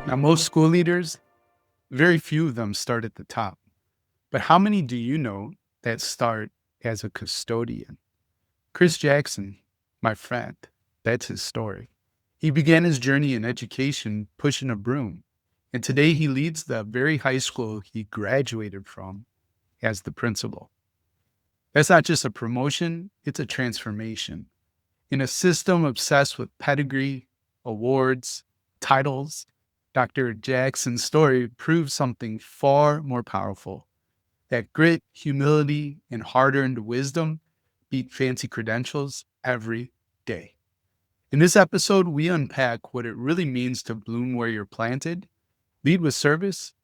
Now, most school leaders, very few of them start at the top. But how many do you know that start as a custodian? Chris Jackson, my friend, that's his story. He began his journey in education pushing a broom, and today he leads the very high school he graduated from as the principal. That's not just a promotion, it's a transformation. In a system obsessed with pedigree, awards, titles, Dr. Jackson's story proves something far more powerful, that grit, humility, and hard earned wisdom beat fancy credentials every day. In this episode, we unpack what it really means to bloom where you're planted, lead with service,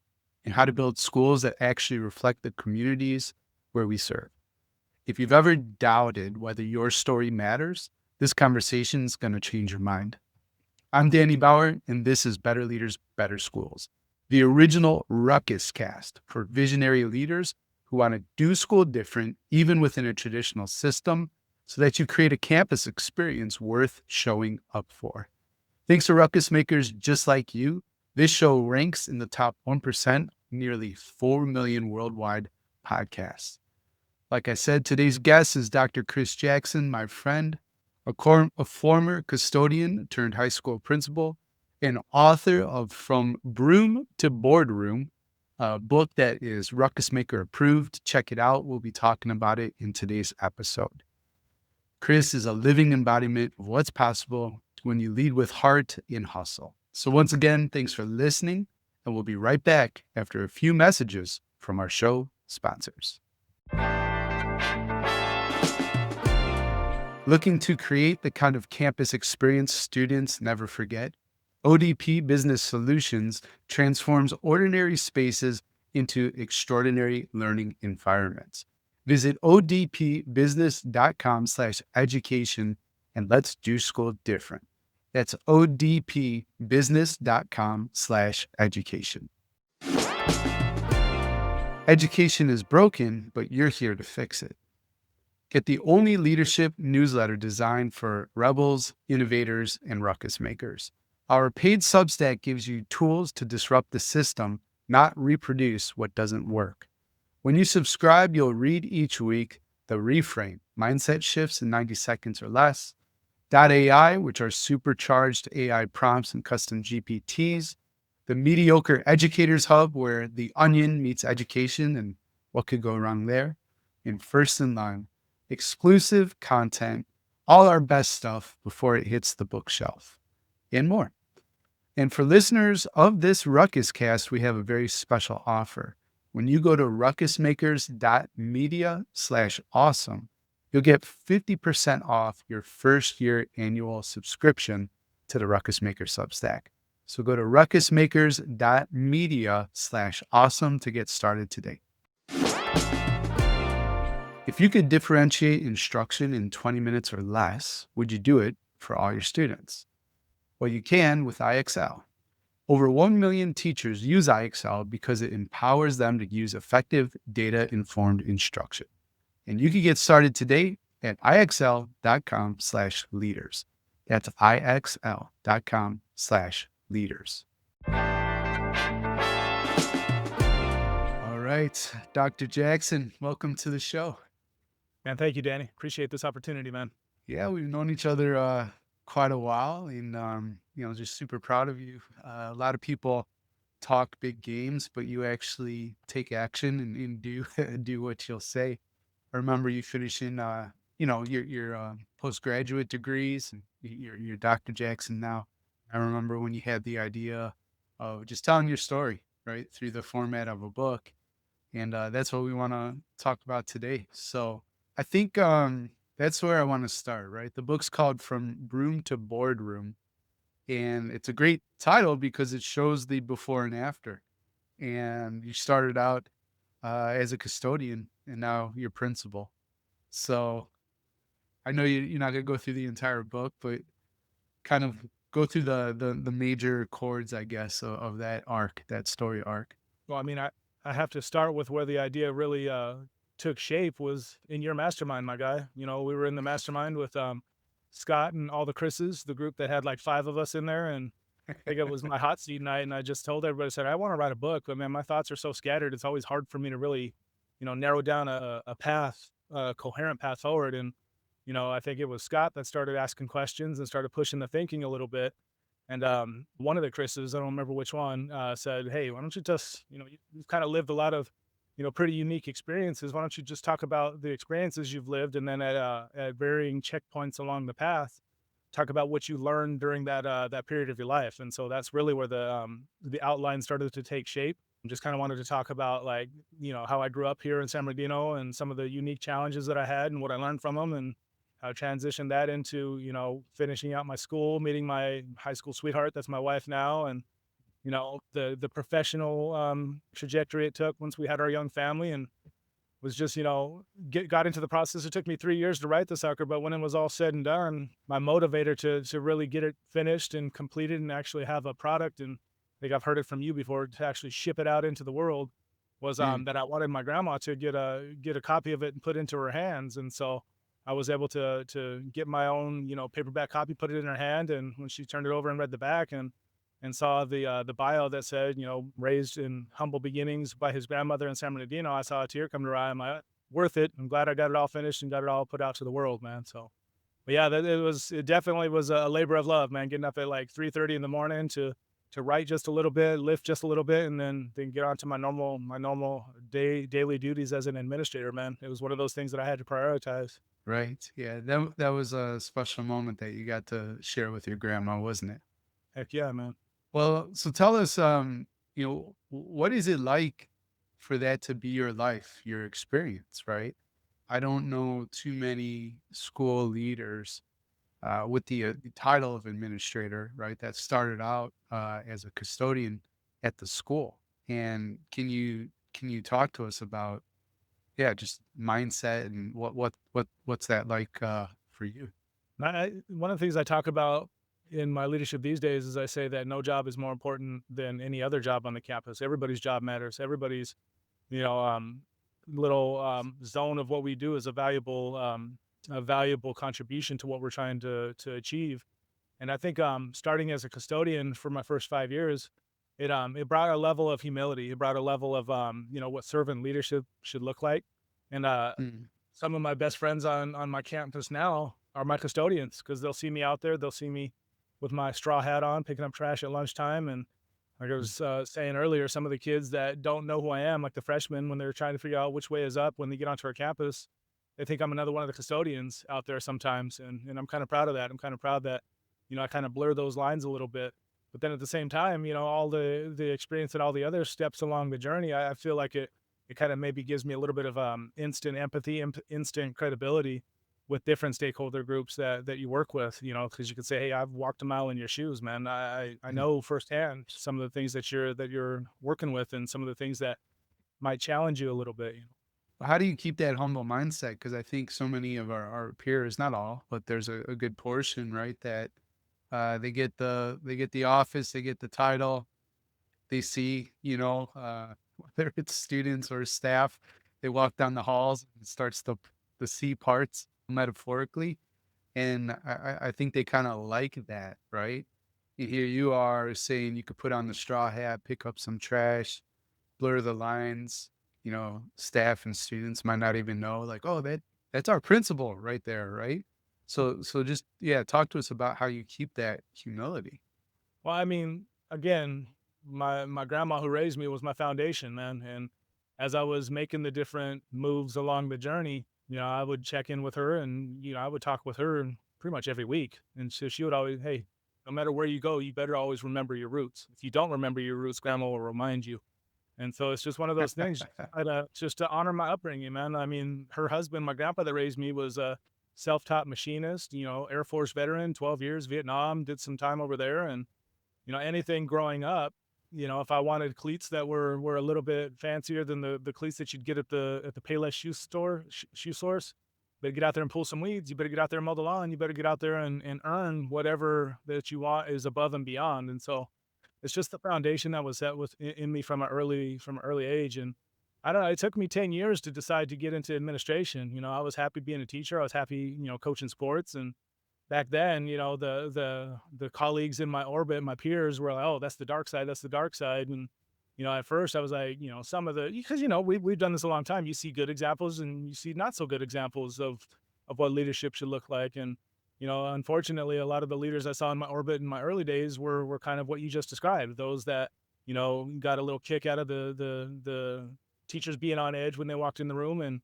and how to build schools that actually reflect the communities where we serve. If you've ever doubted whether your story matters, this conversation is going to change your mind. I'm Danny Bauer, and this is Better Leaders, Better Schools, the original ruckus cast for visionary leaders who want to do school different, even within a traditional system, so that you create a campus experience worth showing up for. Thanks to ruckus makers just like you, this show ranks in the top 1%, nearly 4 million worldwide podcasts. Like I said, today's guest is Dr. Chris Jackson, my friend, a former custodian turned high school principal, and author of From Broom to Boardroom, a book that is Ruckus Maker approved. Check it out. We'll be talking about it in today's episode. Chris is a living embodiment of what's possible when you lead with heart and hustle. So once again, thanks for listening, and we'll be right back after a few messages from our show sponsors. Looking to create the kind of campus experience students never forget? ODP Business Solutions transforms ordinary spaces into extraordinary learning environments. Visit odpbusiness.com/education and let's do school different. That's odpbusiness.com/education. Education is broken, but you're here to fix it. Get the only leadership newsletter designed for rebels, innovators, and ruckus makers. Our paid Substack gives you tools to disrupt the system, not reproduce what doesn't work. When you subscribe, you'll read each week the Reframe, Mindset Shifts in 90 Seconds or Less, .ai, which are supercharged AI prompts and custom GPTs, the Mediocre Educators Hub, where the onion meets education and what could go wrong there, and First in Line, exclusive content, all our best stuff before it hits the bookshelf, and more. And for listeners of this Ruckus cast, we have a very special offer. When you go to ruckusmakers.media/awesome, you'll get 50% off your first year annual subscription to the Ruckus Maker Substack. So go to ruckusmakers.media/awesome to get started today. If you could differentiate instruction in 20 minutes or less, would you do it for all your students? Well, you can with IXL. Over 1 million teachers use IXL because it empowers them to use effective data-informed instruction. And you can get started today at ixl.com/leaders. That's ixl.com/leaders. All right, Dr. Jackson, welcome to the show. Man, thank you, Danny. Appreciate this opportunity, man. Yeah, we've known each other quite a while, and just super proud of you. A lot of people talk big games, but you actually take action and do do what you'll say. I remember you finishing, your postgraduate degrees, and you're Dr. Jackson now. I remember when you had the idea of just telling your story, right, through the format of a book, and that's what we want to talk about today. So I think that's where I want to start, right? The book's called From Broom to Boardroom, and it's a great title because it shows the before and after. And you started out as a custodian, and now you're principal. So I know you're not going to go through the entire book, but kind of go through the major chords, I guess, of that arc, that story arc. Well, I mean, I have to start with where the idea really took shape was in your mastermind, my guy. You know, we were in the mastermind with Scott and all the Chris's, the group that had like 5 of us in there. And think it was my hot seat night, and I just told everybody, I said, "I wanna write a book, but, man, my thoughts are so scattered, it's always hard for me to really, narrow down a path, a coherent path forward," and, I think it was Scott that started asking questions and started pushing the thinking a little bit, and, one of the Chris's, I don't remember which one, said, "Hey, why don't you just, you've kinda lived a lot of, pretty unique experiences. Why don't you just talk about the experiences you've lived, and then at varying checkpoints along the path, talk about what you learned during that period of your life." And so that's really where the outline started to take shape. Just kind of wanted to talk about, like, how I grew up here in San Bernardino and some of the unique challenges that I had and what I learned from them, and how I transitioned that into, finishing out my school, meeting my high school sweetheart, that's my wife now, and the professional trajectory it took once we had our young family, and was just, got into the process. It took me 3 years to write the sucker, but when it was all said and done, my motivator to really get it finished and completed and actually have a product, and I think I've heard it from you before, to actually ship it out into the world, was Mm, that I wanted my grandma to get a copy of it and put into her hands. And so I was able to get my own, paperback copy, put it in her hand, and when she turned it over and read the back, and saw the bio that said, raised in humble beginnings by his grandmother in San Bernardino, I saw a tear come to her eye. I'm like, worth it. I'm glad I got it all finished and got it all put out to the world, man. So, but yeah, it definitely was a labor of love, man. Getting up at like 3:30 in the morning to write just a little bit, lift just a little bit, and then get on to my normal daily duties as an administrator, man. It was one of those things that I had to prioritize. right. Yeah. That was a special moment that you got to share with your grandma, wasn't it? Heck yeah, man. Well, so tell us, what is it like for that to be your life, your experience, right? I don't know too many school leaders with the title of administrator, right? That started out as a custodian at the school. And can you talk to us about, yeah, just mindset and what's that like for you? One of the things I talk about in my leadership these days is I say that no job is more important than any other job on the campus. Everybody's job matters. Everybody's, you know, um, little zone of what we do is a valuable contribution to what we're trying to achieve. And I think starting as a custodian for my first 5 years, it brought a level of humility. It brought a level of what servant leadership should look like. And Mm, some of my best friends on my campus now are my custodians, because they'll see me out there. They'll see me with my straw hat on, picking up trash at lunchtime. And like I mm, was saying earlier, some of the kids that don't know who I am, like the freshmen, when they're trying to figure out which way is up when they get onto our campus, they think I'm another one of the custodians out there sometimes. And I'm kind of proud of that. I'm kind of proud that, I kind of blur those lines a little bit. But then at the same time, all the experience and all the other steps along the journey, I feel like it kind of maybe gives me a little bit of instant empathy, instant credibility with different stakeholder groups that you work with, because you could say, hey, I've walked a mile in your shoes, man. I mm. know firsthand some of the things that you're working with, and some of the things that might challenge you a little bit. How do you keep that humble mindset? Because I think so many of our peers, not all, but there's a good portion, right, that they get the office, they get the title, they see, whether it's students or staff, they walk down the halls and starts the C parts metaphorically. And I think they kind of like that, right? And here you are saying you could put on the straw hat, pick up some trash, blur the lines, staff and students might not even know, like, oh, that's our principal right there, right? So just, yeah, talk to us about how you keep that humility. Well, I mean, again, my grandma who raised me was my foundation, man. And as I was making the different moves along the journey, I would check in with her, and I would talk with her pretty much every week. And so she would always, hey, no matter where you go, you better always remember your roots. If you don't remember your roots, grandma will remind you. And so it's just one of those things, just to honor my upbringing, man. I mean, her husband, my grandpa that raised me, was a self-taught machinist, Air Force veteran, 12 years, Vietnam, did some time over there. And anything growing up, if I wanted cleats that were a little bit fancier than the cleats that you'd get at the Payless shoe source, better get out there and pull some weeds. You better get out there and mow the lawn. You better get out there and earn whatever that you want is above and beyond. And so it's just the foundation that was set in me from an early age. And I don't know, it took me 10 years to decide to get into administration. I was happy being a teacher. I was happy, coaching sports, and back then, the colleagues in my orbit, my peers were like, "Oh, that's the dark side. That's the dark side." And at first I was like, some of the because we've done this a long time. You see good examples and you see not so good examples of what leadership should look like. And unfortunately, a lot of the leaders I saw in my orbit in my early days were kind of what you just described. Those that got a little kick out of the teachers being on edge when they walked in the room. And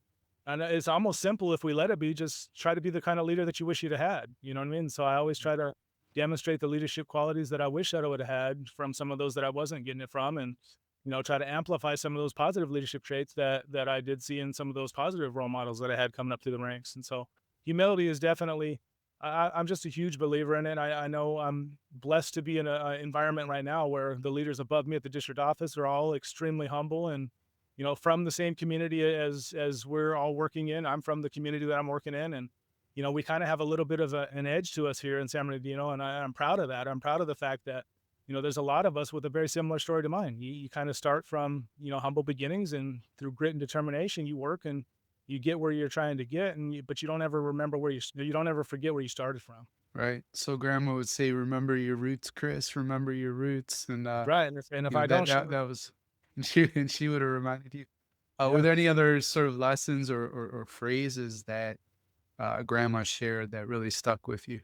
it's almost simple if we let it be. Just try to be the kind of leader that you wish you'd have had. You know what I mean? So I always try to demonstrate the leadership qualities that I wish I would have had from some of those that I wasn't getting it from, and try to amplify some of those positive leadership traits that I did see in some of those positive role models that I had coming up through the ranks. And so humility is definitely. I'm just a huge believer in it. I know I'm blessed to be in a environment right now where the leaders above me at the district office are all extremely humble and from the same community as we're all working in. I'm from the community that I'm working in, and we kind of have a little bit of an edge to us here in San Bernardino, and I'm proud of that. I'm proud of the fact that there's a lot of us with a very similar story to mine. You kind of start from humble beginnings, and through grit and determination, you work and you get where you're trying to get, but you don't ever remember you don't ever forget where you started from. Right. So grandma would say, "Remember your roots, Chris. Remember your roots." And Right, and if I that don't, that was, and she would have reminded you. Were yeah. there any other sort of lessons or phrases that grandma shared that really stuck with you?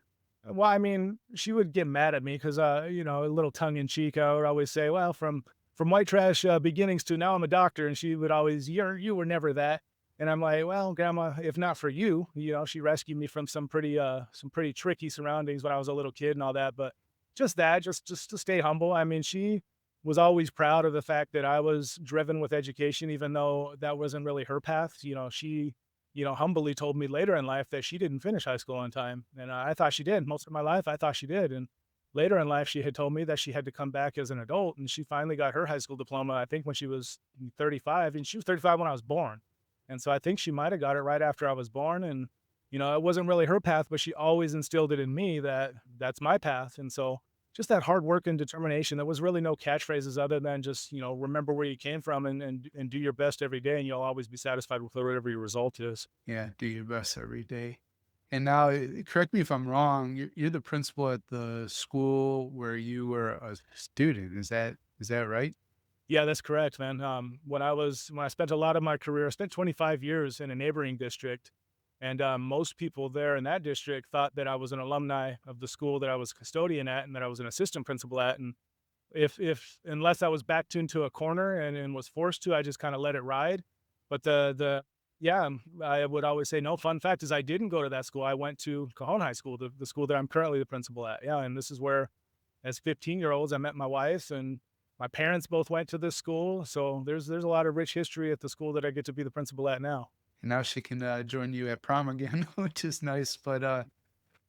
Well, I mean, she would get mad at me because, a little tongue in cheek, I would always say, "Well, from white trash beginnings to now I'm a doctor," and she would always, you were never that." And I'm like, "Well, Grandma, if not for you, she rescued me from some pretty tricky surroundings when I was a little kid and all that." But just to stay humble. I mean, she was always proud of the fact that I was driven with education, even though that wasn't really her path. She humbly told me later in life that she didn't finish high school on time. And I thought she did. Most of my life, I thought she did. And later in life, she had told me that she had to come back as an adult. And she finally got her high school diploma, I think, when she was 35. And she was 35 when I was born. And so I think she might have got it right after I was born. And, it wasn't really her path, but she always instilled it in me that that's my path. And so just that hard work and determination. There was really no catchphrases other than just, remember where you came from and do your best every day. And you'll always be satisfied with whatever your result is. Yeah, do your best every day. And now, correct me if I'm wrong. You're the principal at the school where you were a student. Is that right? Yeah, that's correct, man. When I spent a lot of my career, I spent 25 years in a neighboring district, and most people there in that district thought that I was an alumni of the school that I was custodian at, and that I was an assistant principal at. And if unless I was backed into a corner and was forced to, I just kind of let it ride. But the yeah, I would always say no. Fun fact is, I didn't go to that school. I went to Cajon High School, the school that I'm currently the principal at. Yeah, and this is where as 15-year-olds, I met my wife, and my parents both went to this school. So there's a lot of rich history at the school that I get to be the principal at now. And now she can join you at prom again, which is nice. But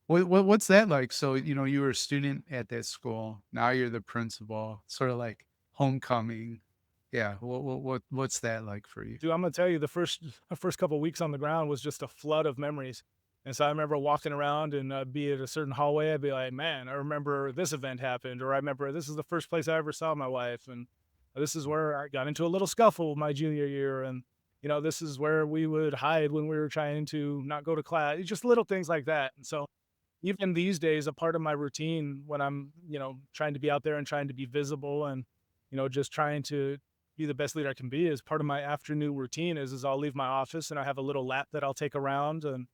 what's that like? So you were a student at that school. Now you're the principal. Sort of like homecoming. Yeah. What's that like for you? Dude, I'm gonna tell you, the first couple weeks on the ground was just a flood of memories. And so I remember walking around and be at a certain hallway. I'd be like, "Man, I remember this event happened," or "I remember this is the first place I ever saw my wife," and "This is where I got into a little scuffle my junior year," and "This is where we would hide when we were trying to not go to class." It's just little things like that. And so even these days, a part of my routine when I'm trying to be out there and trying to be visible and just trying to be the best leader I can be, is part of my afternoon routine is I'll leave my office and I have a little lap that I'll take around, and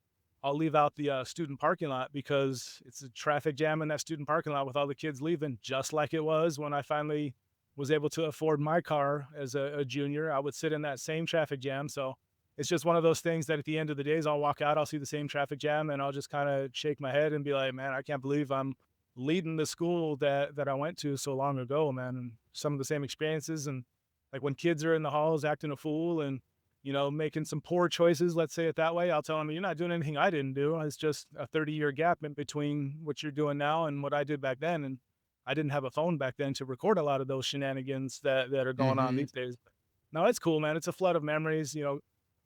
I'll leave out the student parking lot because it's a traffic jam in that student parking lot with all the kids leaving, just like it was when I finally was able to afford my car as a junior. I would sit in that same traffic jam. So it's just one of those things that at the end of the days, I'll walk out, I'll see the same traffic jam, and I'll just kind of shake my head and be like, "Man, I can't believe I'm leading the school that I went to so long ago, man." And some of the same experiences, and like when kids are in the halls acting a fool and making some poor choices, let's say it that way, I'll tell them, "You're not doing anything I didn't do. It's just a 30-year gap in between what you're doing now and what I did back then." And I didn't have a phone back then to record a lot of those shenanigans that are going on Hmm. these days. No, it's cool, man. It's a flood of memories.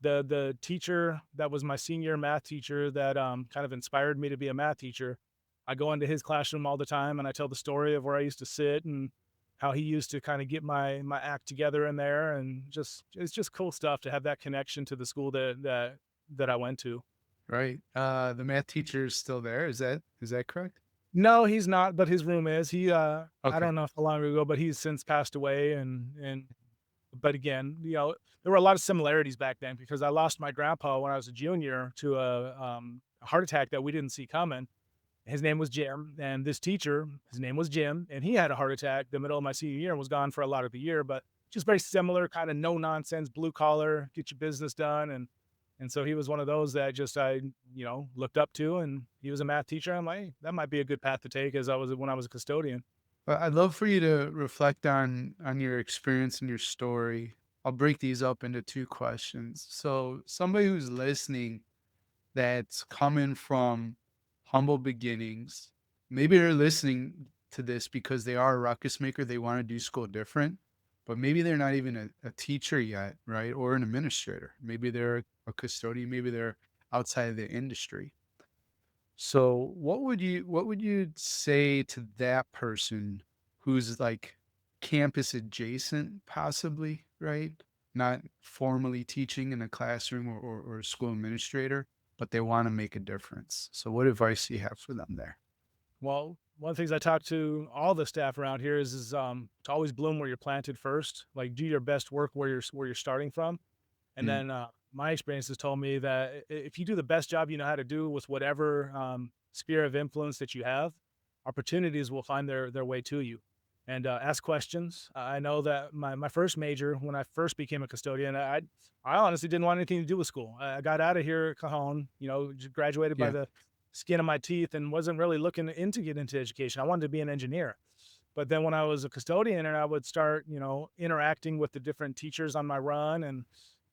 The teacher that was my senior math teacher that kind of inspired me to be a math teacher. I go into his classroom all the time and I tell the story of where I used to sit and how he used to kind of get my act together in there, and just it's just cool stuff to have that connection to the school that I went to. Right. The math teacher is still there. Is that correct? No, he's not, but his room is. I Okay. don't know how long ago, but he's since passed away, and but again, there were a lot of similarities back then because I lost my grandpa when I was a junior to a heart attack that we didn't see coming. His name was Jim, and this teacher, his name was Jim, and he had a heart attack the middle of my senior year and was gone for a lot of the year, but just very similar, kind of no nonsense, blue collar, get your business done. And so he was one of those that just I looked up to, and he was a math teacher. I'm like, "Hey, that might be a good path to take as I was when I was a custodian." Well, I'd love for you to reflect on your experience and your story. I'll break these up into two questions. So, somebody who's listening that's coming from humble beginnings, maybe they're listening to this because they are a ruckus maker. They want to do school different, but maybe they're not even a teacher yet, right? Or an administrator. Maybe they're a custodian. Maybe they're outside of the industry. So what would you say to that person who's like campus adjacent possibly, right? Not formally teaching in a classroom or a school administrator, but they want to make a difference. So what advice do you have for them there? Well, one of the things I talk to all the staff around here is to always bloom where you're planted first. Like, do your best work where you're starting from. And Mm, then, my experience has told me that if you do the best job you know how to do with whatever, sphere of influence that you have, opportunities will find their way to you. And, ask questions. I know that my first major, when I first became a custodian, I honestly didn't want anything to do with school. I got out of here at Cajon, just graduated by yeah. the skin of my teeth and wasn't really looking into get into education. I wanted to be an engineer. But then when I was a custodian and I would start, interacting with the different teachers on my run and,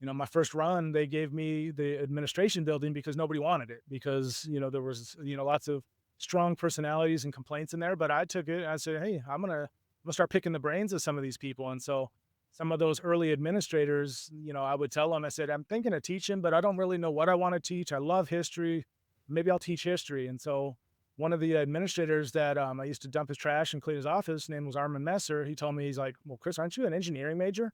my first run, they gave me the administration building because nobody wanted it because, there was, lots of strong personalities and complaints in there. But I took it and I said, hey, I'm gonna start picking the brains of some of these people. And so some of those early administrators, I would tell them, I said, I'm thinking of teaching, but I don't really know what I want to teach. I love history. Maybe I'll teach history. And so one of the administrators that I used to dump his trash and clean his office, name was Armin Messer. He told me, he's like, well, Chris, aren't you an engineering major?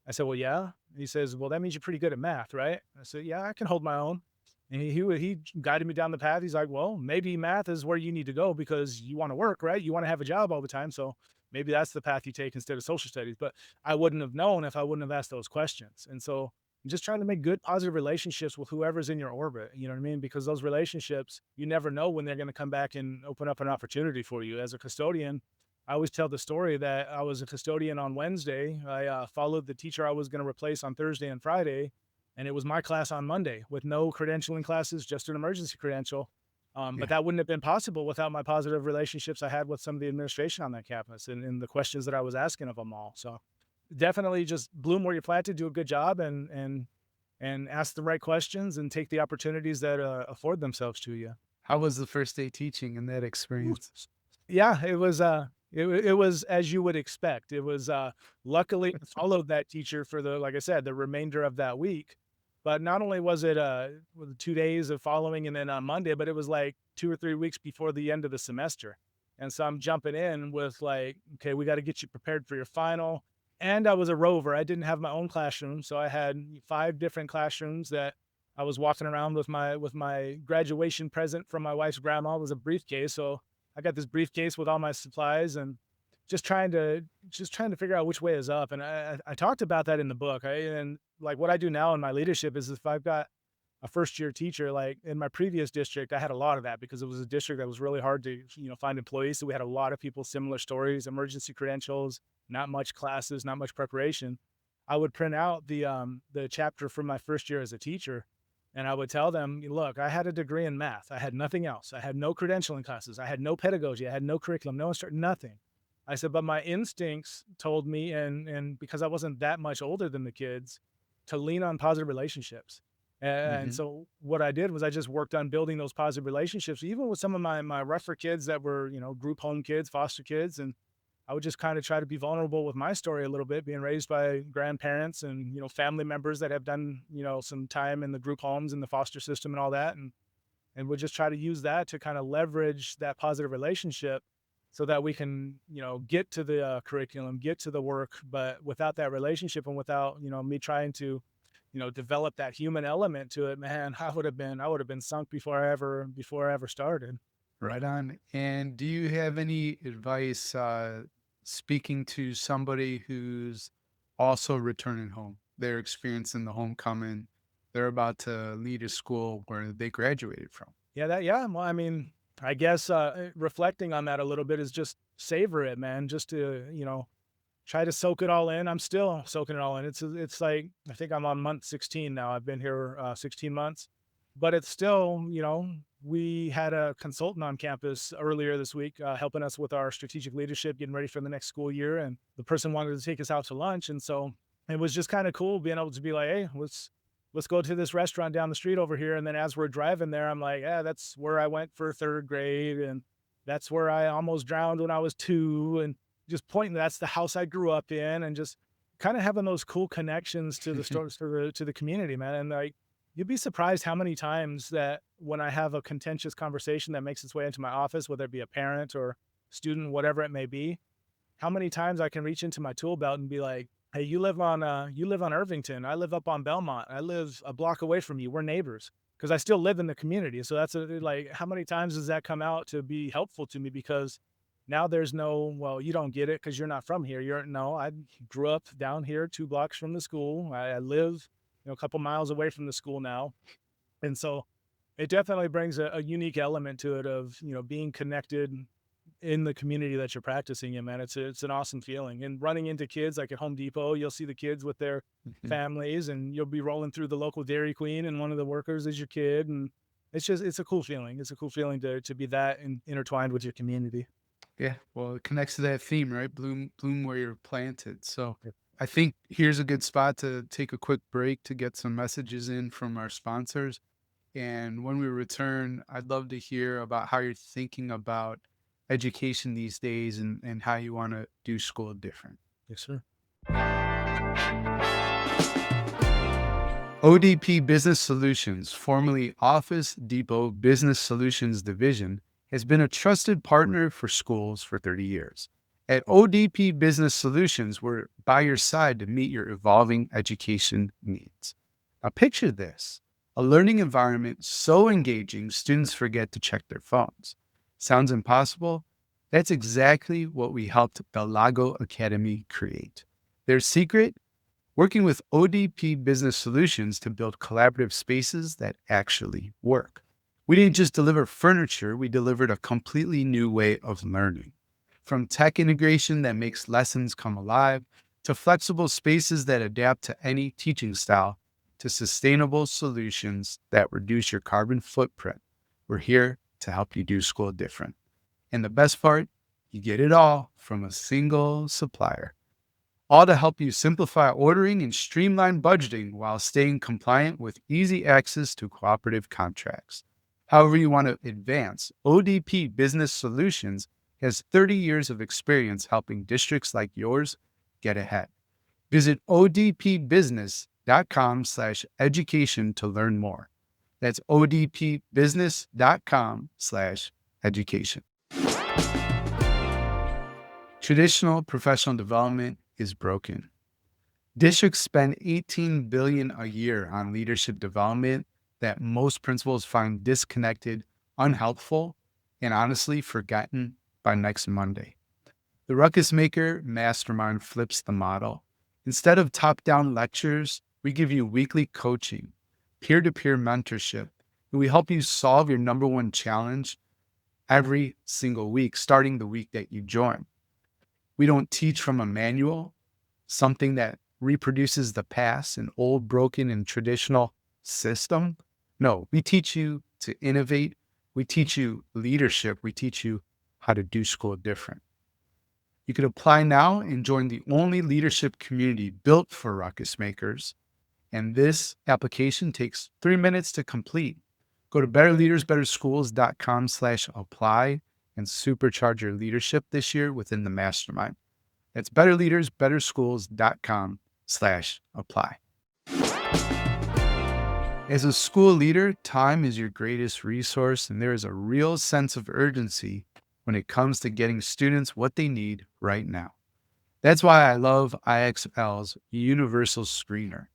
I said, well, yeah. He says, well, that means you're pretty good at math, right? I said, yeah, I can hold my own. And he guided me down the path. He's like, well, maybe math is where you need to go because you want to work, right? You want to have a job all the time. So maybe that's the path you take instead of social studies. But I wouldn't have known if I wouldn't have asked those questions. And so I'm just trying to make good, positive relationships with whoever's in your orbit. You know what I mean? Because those relationships, you never know when they're going to come back and open up an opportunity for you. As a custodian, I always tell the story that I was a custodian on Wednesday. I followed the teacher I was going to replace on Thursday and Friday, and it was my class on Monday with no credentialing classes, just an emergency credential. But Yeah. that wouldn't have been possible without my positive relationships I had with some of the administration on that campus and the questions that I was asking of them all. So definitely just bloom where you're planted, do a good job, and ask the right questions and take the opportunities that afford themselves to you. How was the first day teaching in that experience? Yeah, it was as you would expect. It was, luckily, I followed that teacher for like I said, the remainder of that week. But not only was it, 2 days of following and then on Monday, but it was like 2 or 3 weeks before the end of the semester. And so I'm jumping in with like, "Okay, we gotta get you prepared for your final." And I was a rover. I didn't have my own classroom, so I had 5 different classrooms that I was walking around with my graduation present from my wife's grandma. It was a briefcase, so I got this briefcase with all my supplies and just trying to figure out which way is up. And I talked about that in the book. And like what I do now in my leadership is if I've got a first year teacher, like in my previous district, I had a lot of that because it was a district that was really hard to, find employees. So we had a lot of people, similar stories, emergency credentials, not much classes, not much preparation. I would print out the chapter from my first year as a teacher, and I would tell them, look, I had a degree in math. I had nothing else. I had no credentialing classes. I had no pedagogy. I had no curriculum, no nothing. I said, but my instincts told me, and because I wasn't that much older than the kids, to lean on positive relationships. And Mhm. so what I did was I just worked on building those positive relationships, even with some of my rougher kids that were, group home kids, foster kids. And I would just kind of try to be vulnerable with my story a little bit, being raised by grandparents and, family members that have done, some time in the group homes and the foster system and all that. And would just try to use that to kind of leverage that positive relationship so that we can, get to the curriculum, get to the work, but without that relationship and without, me trying to develop that human element to it, man, I would have been sunk before I ever started. Right on. And do you have any advice speaking to somebody who's also returning home? They're experiencing the homecoming. They're about to lead a school where they graduated from. Yeah, well, I mean, I guess, reflecting on that a little bit is just savor it, man, just to, try to soak it all in. I'm still soaking it all in. It's like, I think I'm on month 16 now. I've been here, 16 months, but it's still, we had a consultant on campus earlier this week, helping us with our strategic leadership, getting ready for the next school year, and the person wanted to take us out to lunch, and so it was just kinda cool being able to be like, "Hey, let's go to this restaurant down the street over here," and then as we're driving there, I'm like, "Yeah, that's where I went for 3rd grade, and that's where I almost drowned when I was 2," and just pointing that's the house I grew up in, and just kinda having those cool connections to the stores to the community, man, and, like, you'd be surprised how many times that when I have a contentious conversation that makes its way into my office, whether it be a parent or student, whatever it may be, how many times I can reach into my tool belt and be like, "Hey, you live on Irvington. I live up on Belmont. I live a block away from you. We're neighbors." Because I still live in the community. So that's like, how many times does that come out to be helpful to me? Because now there's no, well, you don't get it because you're not from here. No, I grew up down here 2 blocks from the school. I live, a couple miles away from the school now. And so it definitely brings a unique element to it of, being connected in the community that you're practicing in, man. It's an awesome feeling. And running into kids like at Home Depot, you'll see the kids with their Mhm. families, and you'll be rolling through the local Dairy Queen, and one of the workers is your kid, and it's a cool feeling. It's a cool feeling to be that intertwined with your community. Yeah, well, it connects to that theme, right? Bloom where you're planted. So Yep. I think here's a good spot to take a quick break to get some messages in from our sponsors. And when we return, I'd love to hear about how you're thinking about education these days and how you want to do school different. Yes, sir. ODP Business Solutions, formerly Office Depot Business Solutions Division, has been a trusted partner for schools for 30 years. At ODP Business Solutions, we're by your side to meet your evolving education needs. Now, picture this: a learning environment so engaging students forget to check their phones. Sounds impossible? That's exactly what we helped the Lago Academy create. Their secret? Working with ODP Business Solutions to build collaborative spaces that actually work. We didn't just deliver furniture, we delivered a completely new way of learning. From tech integration that makes lessons come alive, to flexible spaces that adapt to any teaching style, to sustainable solutions that reduce your carbon footprint. We're here to help you do school different. And the best part, you get it all from a single supplier, all to help you simplify ordering and streamline budgeting while staying compliant with easy access to cooperative contracts. However, you want to advance, ODP Business Solutions has 30 years of experience helping districts like yours get ahead. Visit odpbusiness.com/education to learn more. That's odpbusiness.com/education. Traditional professional development is broken. Districts spend 18 billion a year on leadership development that most principals find disconnected, unhelpful, and honestly forgotten by next Monday. The Ruckus Maker Mastermind flips the model. Instead of top-down lectures, we give you weekly coaching, peer-to-peer mentorship, and we help you solve your number one challenge every single week, starting the week that you join. We don't teach from a manual, something that reproduces the past, an old, broken, and traditional system. No, we teach you to innovate. We teach you leadership. We teach you how to do school different. You can apply now and join the only leadership community built for ruckus makers. And this application takes 3 minutes to complete. Go to betterleadersbetterschools.com/apply and supercharge your leadership this year within the mastermind. That's betterleadersbetterschools.com/apply. As a school leader, time is your greatest resource, and there is a real sense of urgency when it comes to getting students what they need right now. That's why I love IXL's Universal Screener.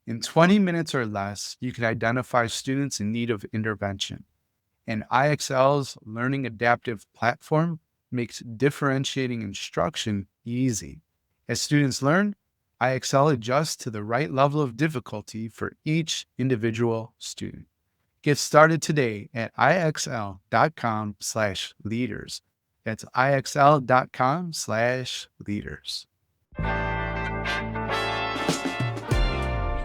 In 20 minutes or less, you can identify students in need of intervention. And IXL's learning adaptive platform makes differentiating instruction easy. As students learn, IXL adjusts to the right level of difficulty for each individual student. Get started today at ixl.com/leaders. That's ixl.com/leaders.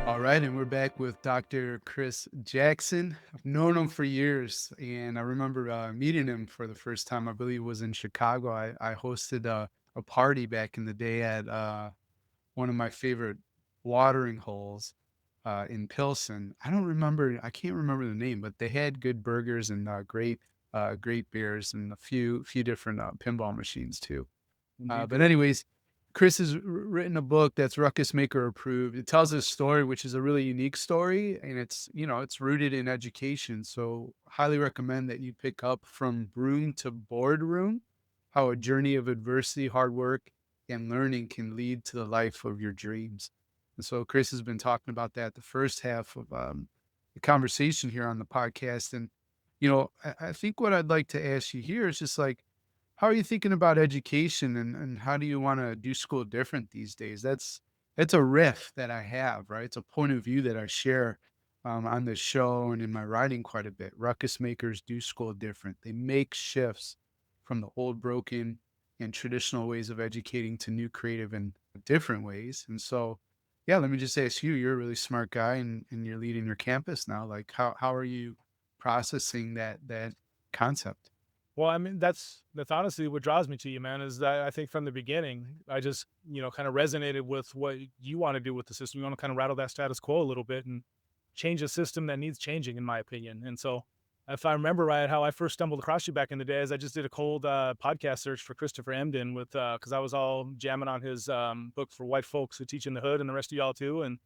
All right, and we're back with Dr. Chris Jackson. I've known him for years, and I remember meeting him for the first time. I believe it was in Chicago. I hosted a party back in the day at one of my favorite watering holes in Pilsen. I can't remember the name, but they had good burgers and great beers and a few different pinball machines too. Indeed, But do. anyways, Chris has written a book that's Ruckus Maker approved. It tells a story, which is a really unique story, and it's rooted in education. So highly recommend that you pick up From Broom to Boardroom, how a journey of adversity, hard work, and learning can lead to the life of your dreams. And so Chris has been talking about that the first half of the conversation here on the podcast. And, I think what I'd like to ask you here is just like, how are you thinking about education and how do you want to do school different these days? That's a riff that I have, right? It's a point of view that I share on this show and in my writing quite a bit. Ruckus makers do school different. They make shifts from the old broken and traditional ways of educating to new creative and different ways. And so, yeah, let me just ask you, you're a really smart guy and you're leading your campus now. Like how are you processing that concept? Well, I mean, that's honestly what draws me to you, man, is that I think from the beginning, I just, kind of resonated with what you want to do with the system. You want to kind of rattle that status quo a little bit and change a system that needs changing, in my opinion. And so, if I remember right, how I first stumbled across you back in the day is I just did a cold podcast search for Christopher Emden with because I was all jamming on his book for white folks who teach in the hood and the rest of y'all too. And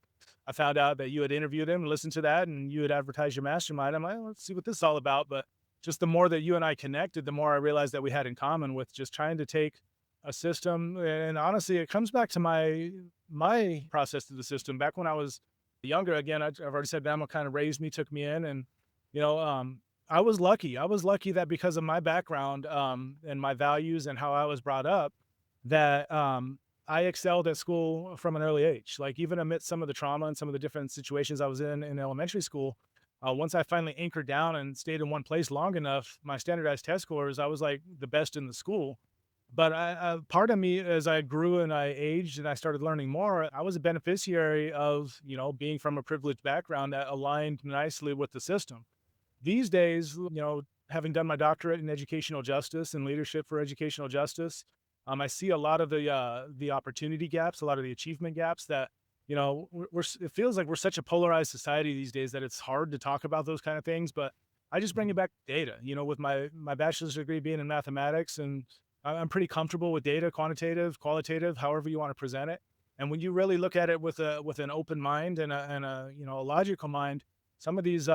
I found out that you had interviewed him and listened to that, and you had advertised your mastermind. I'm like, let's see what this is all about. But just the more that you and I connected, the more I realized that we had in common with just trying to take a system. And honestly, it comes back to my process to the system. Back when I was younger, again, I've already said Bama kind of raised me, took me in, and you know, um, I was lucky. I was lucky that because of my background and my values and how I was brought up, that I excelled at school from an early age. Like even amidst some of the trauma and some of the different situations I was in elementary school, once I finally anchored down and stayed in one place long enough, my standardized test scores, I was like the best in the school. But part of me, as I grew and I aged and I started learning more, I was a beneficiary of being from a privileged background that aligned nicely with the system. These days, having done my doctorate in educational justice and leadership for educational justice, I see a lot of the opportunity gaps, a lot of the achievement gaps that it feels like we're such a polarized society these days that it's hard to talk about those kind of things. But I just bring it back to data. With my bachelor's degree being in mathematics, and I'm pretty comfortable with data, quantitative, qualitative, however you want to present it. And when you really look at it with an open mind and a logical mind, some of these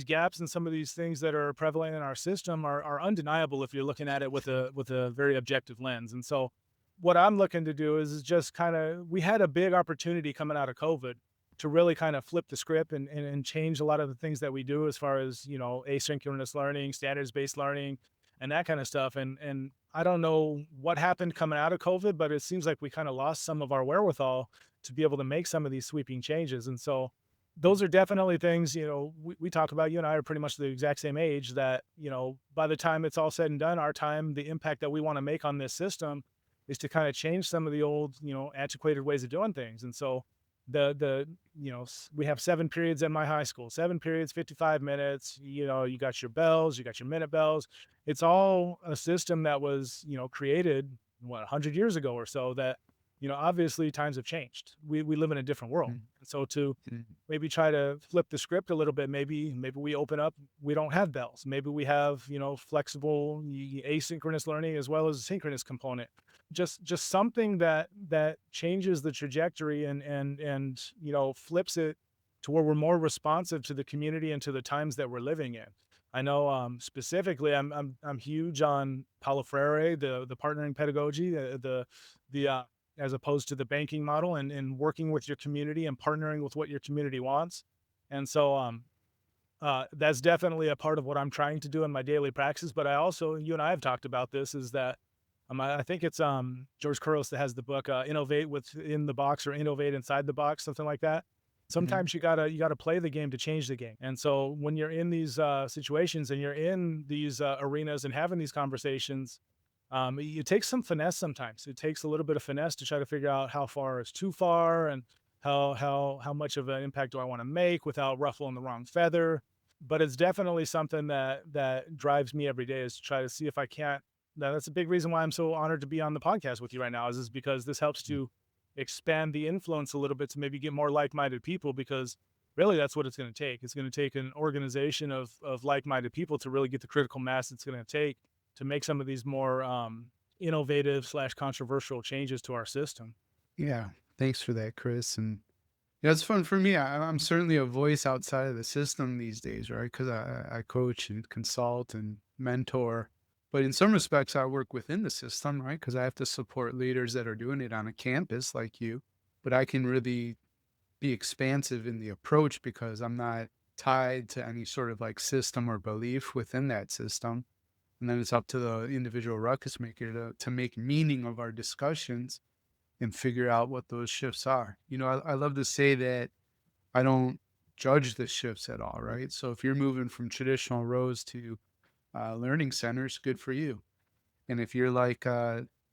gaps and some of these things that are prevalent in our system are undeniable if you're looking at it with a very objective lens. And so what I'm looking to do is just kind of we had a big opportunity coming out of COVID to really kind of flip the script and change a lot of the things that we do as far as asynchronous learning, standards based learning, and that kind of stuff. And I don't know what happened coming out of COVID, but it seems like we kind of lost some of our wherewithal to be able to make some of these sweeping changes. And so those are definitely things, we talk about. You and I are pretty much the exact same age that, by the time it's all said and done, our time, the impact that we want to make on this system is to kind of change some of the old, antiquated ways of doing things. And so we have 7 periods in my high school, 7 periods, 55 minutes, you got your bells, you got your minute bells. It's all a system that was, created 100 years ago or so that, obviously times have changed. We live in a different world. Mm, And so to mm, maybe try to flip the script a little bit, maybe we open up, we don't have bells. Maybe we have, flexible asynchronous learning as well as a synchronous component. Just something that changes the trajectory and flips it to where we're more responsive to the community and to the times that we're living in. I know specifically I'm huge on Paulo Freire, the partnering pedagogy, the as opposed to the banking model, and working with your community and partnering with what your community wants. And so, that's definitely a part of what I'm trying to do in my daily practice. But I also, you and I have talked about this, is that I think it's George Couros that has the book "Innovate Within the Box" or "Innovate Inside the Box," something like that. Mhm. Sometimes you gotta play the game to change the game. And so when you're in these situations and you're in these arenas and having these conversations, it takes some finesse sometimes. It takes a little bit of finesse to try to figure out how far is too far, and how much of an impact do I want to make without ruffling the wrong feather. But it's definitely something that drives me every day, is to try to see if I can't. Now, that's a big reason why I'm so honored to be on the podcast with you right now, is because this helps Mm. to expand the influence a little bit to maybe get more like-minded people, because really that's what it's going to take. It's going to take an organization of like-minded people to really get the critical mass it's going to take to make some of these more innovative slash controversial changes to our system. Yeah. Thanks for that, Chris. And yeah, it's fun for me. I'm certainly a voice outside of the system these days, right? Because I coach and consult and mentor. But in some respects, I work within the system, right? Because I have to support leaders that are doing it on a campus like you. But I can really be expansive in the approach because I'm not tied to any sort of like system or belief within that system. And then it's up to the individual ruckus maker to make meaning of our discussions and figure out what those shifts are. I love to say that I don't judge the shifts at all, right? So if you're moving from traditional rows to learning centers, good for you. And if you're like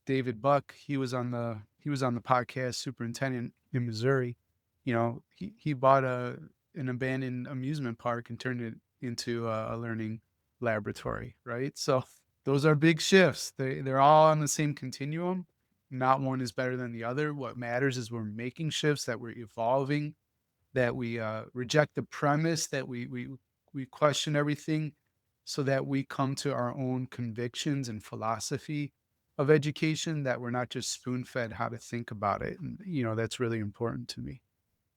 David Buck, he was on the podcast Superintendent in Missouri. He bought an abandoned amusement park and turned it into a learning laboratory, right? So those are big shifts. They're all on the same continuum. Not one is better than the other. What matters is we're making shifts, that we're evolving, that we reject the premise, that we question everything, so that we come to our own convictions and philosophy of education, that we're not just spoon fed how to think about it. And that's really important to me.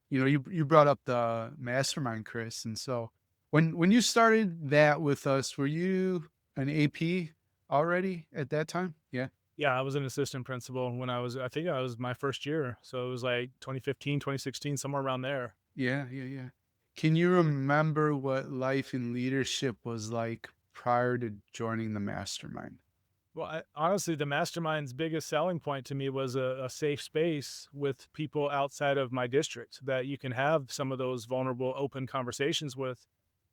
You brought up the mastermind, Chris, and so when you started that with us, were you an AP already at that time? Yeah. Yeah, I was an assistant principal when I think I was my first year. So it was like 2015, 2016, somewhere around there. Yeah, yeah, yeah. Can you remember what life in leadership was like prior to joining the mastermind? Well, honestly, the mastermind's biggest selling point to me was a safe space with people outside of my district that you can have some of those vulnerable, open conversations with.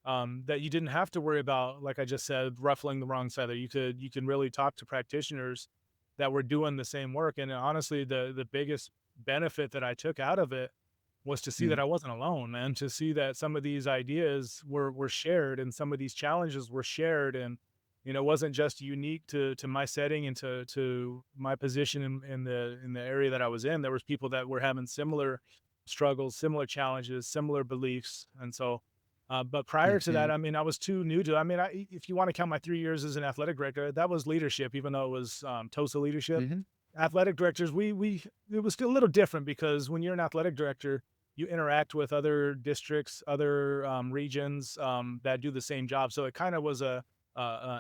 That you didn't have to worry about, like I just said, ruffling the wrong feather. You can really talk to practitioners that were doing the same work. And honestly, the biggest benefit that I took out of it was to see that Mm, I wasn't alone, man. To see that some of these ideas were shared, and some of these challenges were shared, and it wasn't just unique to my setting and to my position in the area that I was in. There was people that were having similar struggles, similar challenges, similar beliefs. And so but prior to that, mhm, I mean, I was too new to. I mean, if you want to count my 3 years as an athletic director, that was leadership, even though it was TOSA leadership. mhm. Athletic directors, we it was still a little different, because when you're an athletic director, you interact with other districts, other regions that do the same job. So it kind of was a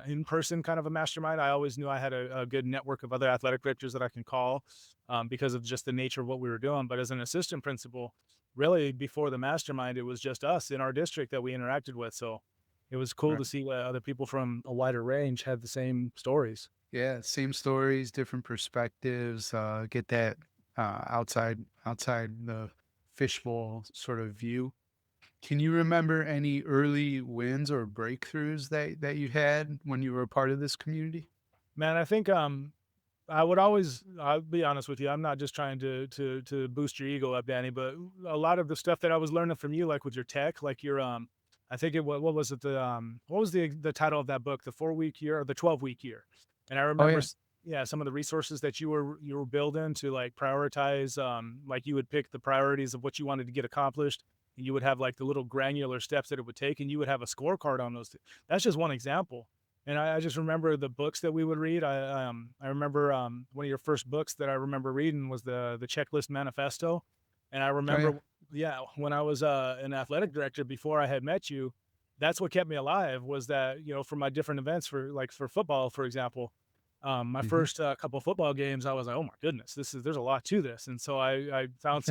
in-person kind of a mastermind. I always knew I had a good network of other athletic directors that I can call, because of just the nature of what we were doing. But as an assistant principal, really before the mastermind, it was just us in our district that we interacted with. So it was cool Right. to see what other people from a wider range had the same stories. Yeah, same stories, different perspectives. Get that outside the fishbowl sort of view. Can you remember any early wins or breakthroughs that you had when you were a part of this community? Man, I think I'll be honest with you, I'm not just trying to boost your ego up, Danny, but a lot of the stuff that I was learning from you, like with your tech, like your I think what was it, what was the title of that book? The 4-week year or the 12-week year? And I Oh remember yeah. yeah, some of the resources that you were building to like prioritize, like you would pick the priorities of what you wanted to get accomplished. And you would have like the little granular steps that it would take, and you would have a scorecard on those. That's just one example. And I just remember the books that we would read. I remember, one of your first books that I remember reading was the Checklist Manifesto. And I Oh yeah. remember, yeah, when I was, an athletic director before I had met you, that's what kept me alive, was that, for my different events, for football, for example, My Mhm. first couple football games, I was like, "Oh my goodness, there's a lot to this." And so I found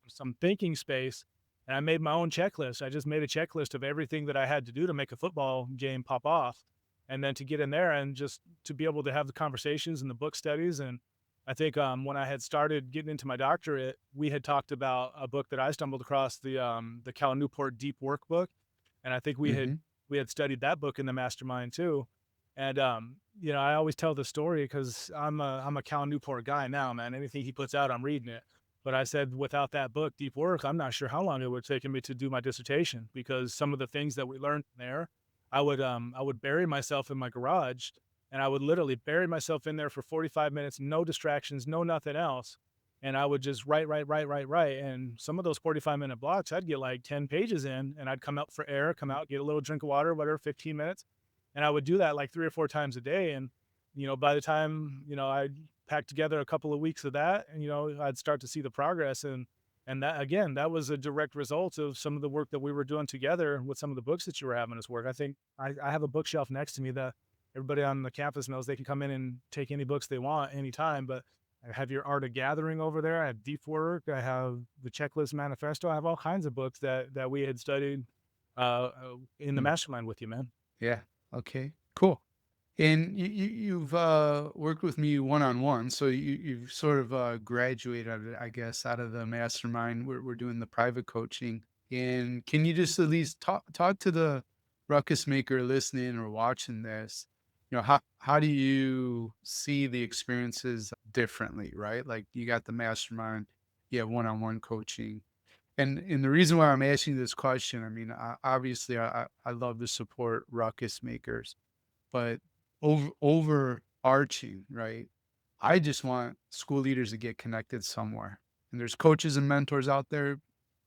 some thinking space, and I made my own checklist. I just made a checklist of everything that I had to do to make a football game pop off, and then to get in there and just to be able to have the conversations and the book studies. And I think when I had started getting into my doctorate, we had talked about a book that I stumbled across, the Cal Newport Deep Work book, and I think Mhm. we had studied that book in the mastermind too. And I always tell the story because I'm a Cal Newport guy now, man. Anything he puts out, I'm reading it. But I said without that book, Deep Work, I'm not sure how long it would have taken me to do my dissertation because some of the things that we learned there, I would bury myself in my garage and I would literally bury myself in there for 45 minutes, no distractions, no nothing else. And I would just write, write, write, write, write. And some of those 45-minute blocks, I'd get like 10 pages in and I'd come out for air, come out, get a little drink of water, whatever, 15 minutes. And I would do that like 3 or 4 times a day. And, by the time, I'd pack together a couple of weeks of that and, I'd start to see the progress. And that, again, that was a direct result of some of the work that we were doing together with some of the books that you were having us work. I think I have a bookshelf next to me that everybody on the campus knows they can come in and take any books they want anytime. But I have your Art of Gathering over there. I have Deep Work. I have the Checklist Manifesto. I have all kinds of books that we had studied in the Mm. mastermind with you, man. Yeah. Okay. Cool. And you've worked with me one on one, so you've sort of graduated, I guess, out of the mastermind. We're doing the private coaching, and can you just at least talk to the ruckus maker listening or watching this? How do you see the experiences differently, right? Like you got the mastermind, you have one on one coaching, and the reason why I'm asking this question, I mean, obviously, I love to support ruckus makers, but overarching, right? I just want school leaders to get connected somewhere. And there's coaches and mentors out there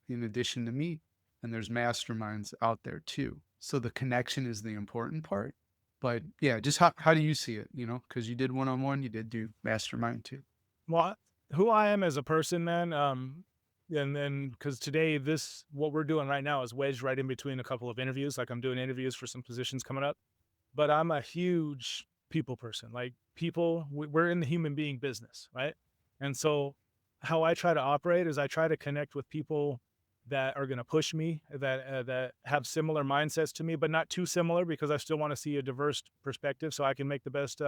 in addition to me, and there's masterminds out there too. So the connection is the important part. But yeah, just how do you see it? Because you did one on one, you did do mastermind too. Well, who I am as a person, man, and then because today this what we're doing right now is wedged right in between a couple of interviews. Like I'm doing interviews for some positions coming up, but I'm a huge people person. Like people, we're in the human being business, right? And so how I try to operate is I try to connect with people that are going to push me, that have similar mindsets to me, but not too similar because I still want to see a diverse perspective so I can make the best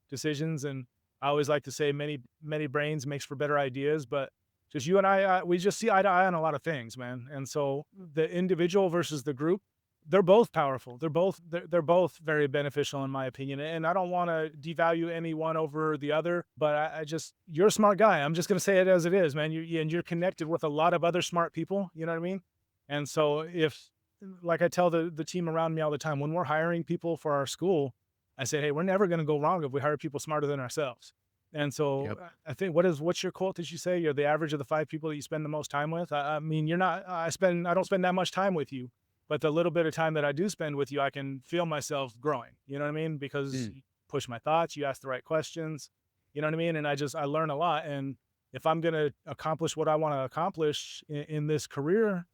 decisions. And I always like to say many brains makes for better ideas, but just you and I, we just see eye to eye on a lot of things, man. And so the individual versus the group, they're both powerful. They're both very beneficial in my opinion. And I don't want to devalue any one over the other, but I just you're a smart guy. I'm just gonna say it as it is, man. And you're connected with a lot of other smart people. You know what I mean? And so if like I tell the team around me all the time, when we're hiring people for our school, I say, hey, we're never gonna go wrong if we hire people smarter than ourselves. And so Yep. I think what's your quote that you say? You're the average of the 5 people that you spend the most time with. I mean, you're not. I don't spend that much time with you, but the little bit of time that I do spend with you, I can feel myself growing. You know what I mean? Because Mm. you push my thoughts, you ask the right questions. You know what I mean? And I learn a lot. And if I'm going to accomplish what I want to accomplish in this career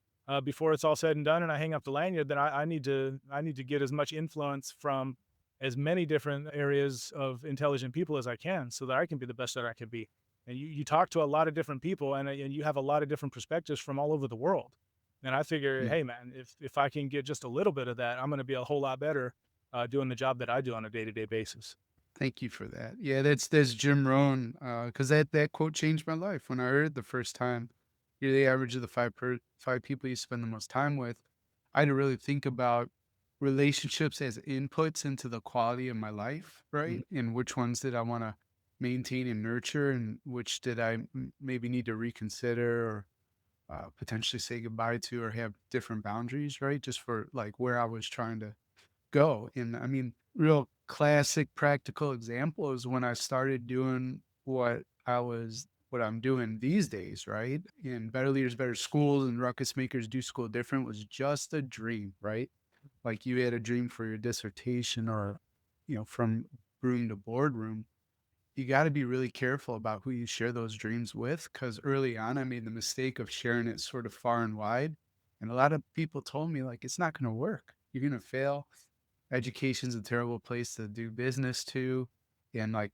before it's all said and done, and I hang up the lanyard, then I need to get as much influence from as many different areas of intelligent people as I can, so that I can be the best that I can be. And you talk to a lot of different people, and you have a lot of different perspectives from all over the world. And I figure, Mm. hey, man, if I can get just a little bit of that, I'm going to be a whole lot better doing the job that I do on a day to day basis. Thank you for that. Yeah, that's Jim Rohn, because that quote changed my life when I heard it the first time. You're the average of the five people you spend the most time with. I had to really think about relationships as inputs into the quality of my life, Mhm. right? And which ones did I want to maintain and nurture, and which did I maybe need to reconsider or potentially say goodbye to or have different boundaries, right? Just for like where I was trying to go. And I mean, real classic practical example is when I started doing what I'm doing these days, right? And Better Leaders, Better Schools and Ruckus Makers Do School Different was just a dream, right? Like you had a dream for your dissertation or, from Broom to Boardroom. You got to be really careful about who you share those dreams with because early on I made the mistake of sharing it sort of far and wide. And a lot of people told me, like, it's not going to work. You're going to fail. Education's a terrible place to do business too. And like,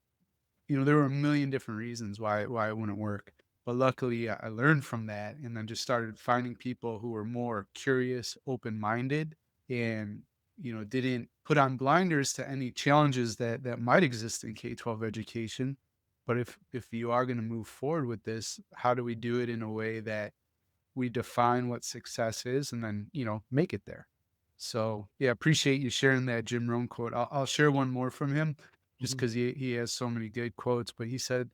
there were a million different reasons why it wouldn't work. But luckily, I learned from that and then just started finding people who were more curious, open-minded, and didn't put on blinders to any challenges that might exist in K-12 education. But if you are going to move forward with this, how do we do it in a way that we define what success is and then, make it there. So yeah, appreciate you sharing that Jim Rohn quote. I'll share one more from him just Mhm. because he has so many good quotes, but he said,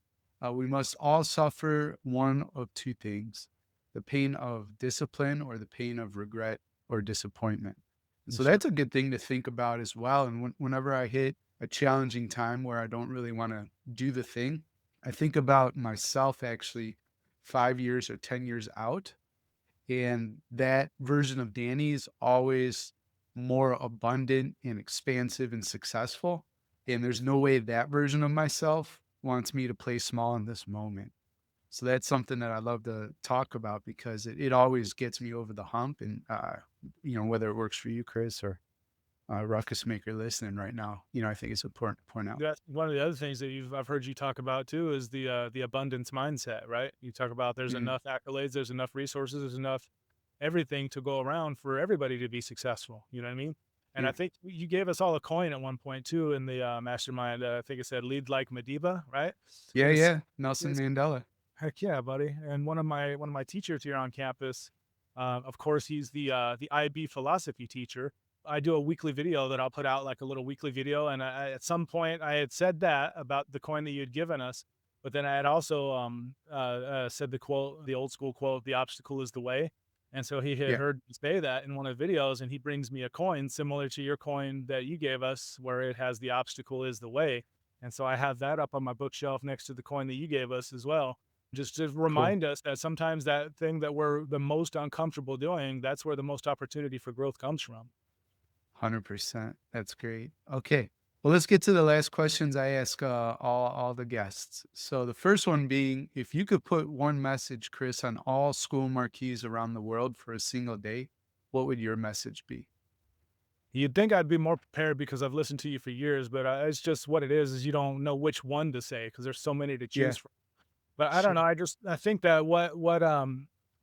we must all suffer one of two things, the pain of discipline or the pain of regret or disappointment. And so Yes, sir. that's a good thing to think about as well. And whenever I hit a challenging time where I don't really want to do the thing, I think about myself actually 5 years or 10 years out, and that version of Danny is always more abundant and expansive and successful. And there's no way that version of myself wants me to play small in this moment. So that's something that I love to talk about because it always gets me over the hump. And, whether it works for you, Chris, or Ruckus Maker listening right now, I think it's important to point out. That's one of the other things that I've heard you talk about too is the abundance mindset, right? You talk about there's Mm, enough accolades, there's enough resources, there's enough everything to go around for everybody to be successful. You know what I mean? And I yeah. think you gave us all a coin at one point too in the mastermind. I think it said "lead like Madiba," right? Yeah. And it's, Yeah. Nelson it's Mandela. heck yeah, buddy. And one of my teachers here on campus, of course, he's the IB philosophy teacher. I do a weekly video that I'll put out like a little weekly video. And at some point, I had said that about the coin that you had given us, but then I had also said the quote, the old school quote, "The obstacle is the way." And so he had Yeah. heard me say that in one of the videos, and he brings me a coin similar to your coin that you gave us, where it has "the obstacle is the way." And so I have that up on my bookshelf next to the coin that you gave us as well, just to Cool. remind us that sometimes that thing that we're the most uncomfortable doing, that's where the most opportunity for growth comes from. 100%. That's great. Okay. Well, let's get to the last questions I ask all the guests. So the first one being, if you could put one message, Chris, on all school marquees around the world for a single day, what would your message be? You'd think I'd be more prepared because I've listened to you for years, but it's just what it is you don't know which one to say because there's so many to choose Yeah, from. But I don't know, sure. I think that what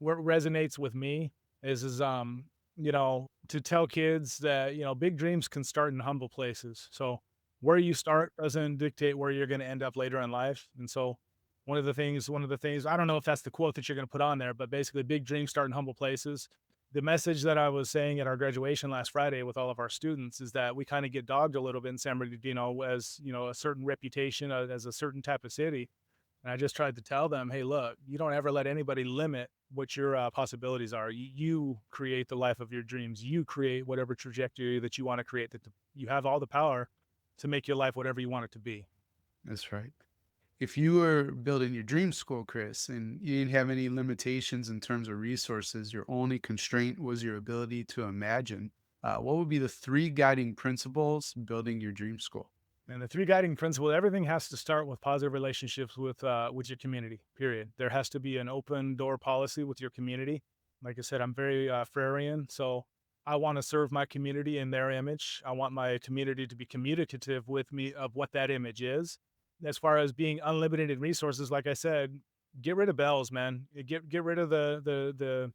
resonates with me is to tell kids that, big dreams can start in humble places. So where you start doesn't dictate where you're gonna end up later in life. And so one of the things, I don't know if that's the quote that you're gonna put on there, but basically big dreams start in humble places. The message that I was saying at our graduation last Friday with all of our students is that we kind of get dogged a little bit in San Bernardino as, a certain reputation as a certain type of city, and I just tried to tell them, "Hey, look, you don't ever let anybody limit what your possibilities are. You create the life of your dreams. You create whatever trajectory that you want to create. You have all the power to make your life whatever you want it to be." That's right. If you were building your dream school, Chris, and you didn't have any limitations in terms of resources, your only constraint was your ability to imagine, what would be the three guiding principles building your dream school? And the three guiding principles, everything has to start with positive relationships with your community. Period. There has to be an open door policy with your community. Like I said, I'm very Frarian, so I want to serve my community in their image. I want my community to be communicative with me of what that image is. As far as being unlimited in resources, like I said, get rid of bells, man. Get rid of the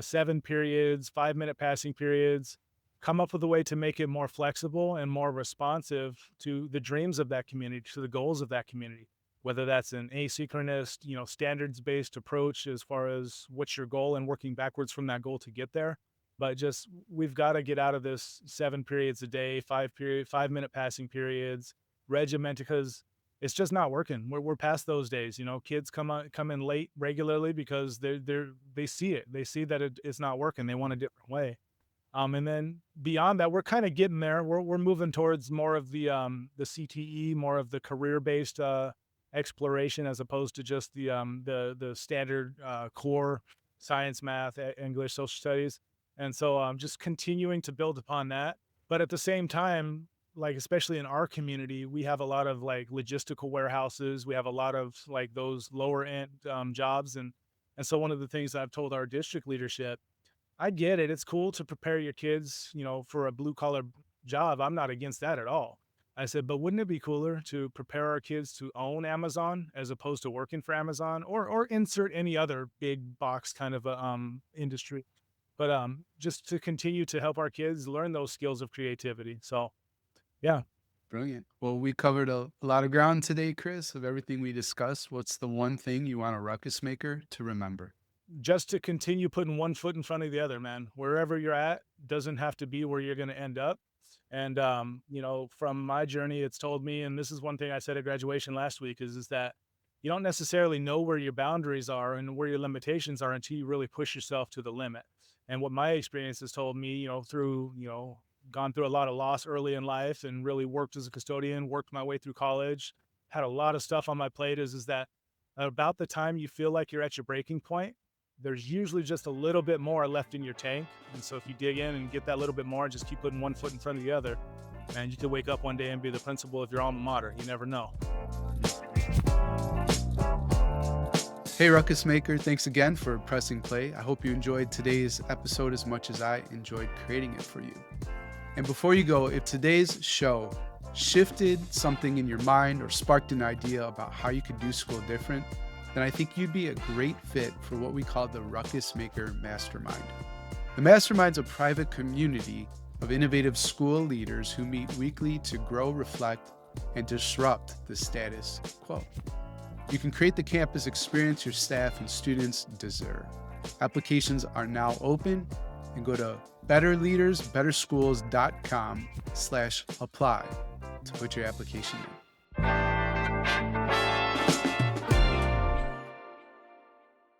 7 periods, 5 minute passing periods. Come up with a way to make it more flexible and more responsive to the dreams of that community, to the goals of that community, whether that's an asynchronous, standards based approach as far as what's your goal and working backwards from that goal to get there. But just we've got to get out of this 7 periods a day, 5 minute passing periods, regimented, because it's just not working. We're past those days. Kids come in late regularly because they see it. They see that it's not working. They want a different way. And then beyond that, we're kind of getting there. We're moving towards more of the CTE, more of the career-based exploration as opposed to just the standard core science, math, English, social studies. And so just continuing to build upon that. But at the same time, like especially in our community, we have a lot of like logistical warehouses. We have a lot of like those lower end jobs, and so one of the things I've told our district leadership, I get it. It's cool to prepare your kids, for a blue collar job. I'm not against that at all. I said, but wouldn't it be cooler to prepare our kids to own Amazon as opposed to working for Amazon or insert any other big box kind of a industry? But just to continue to help our kids learn those skills of creativity. So yeah, Brilliant. Well, we covered a lot of ground today, Chris, of everything we discussed. What's the one thing you want a ruckus maker to remember? just to continue putting one foot in front of the other, man. Wherever you're at doesn't have to be where you're going to end up. And from my journey, it's told me, and this is one thing I said at graduation last week, is that you don't necessarily know where your boundaries are and where your limitations are until you really push yourself to the limit. And what my experience has told me, through gone through a lot of loss early in life and really worked as a custodian, worked my way through college, had a lot of stuff on my plate, is that about the time you feel like you're at your breaking point, there's usually just a little bit more left in your tank. And so if you dig in and get that little bit more, just keep putting one foot in front of the other, and you could wake up one day and be the principal of your alma mater. You never know. Hey, Ruckus Maker, thanks again for pressing play. I hope you enjoyed today's episode as much as I enjoyed creating it for you. And before you go, if today's show shifted something in your mind or sparked an idea about how you could do school different, then I think you'd be a great fit for what we call the Ruckus Maker Mastermind. The Mastermind's a private community of innovative school leaders who meet weekly to grow, reflect, and disrupt the status quo. You can create the campus experience your staff and students deserve. Applications are now open, and go to betterleadersbetterschools.com/apply to put your application in.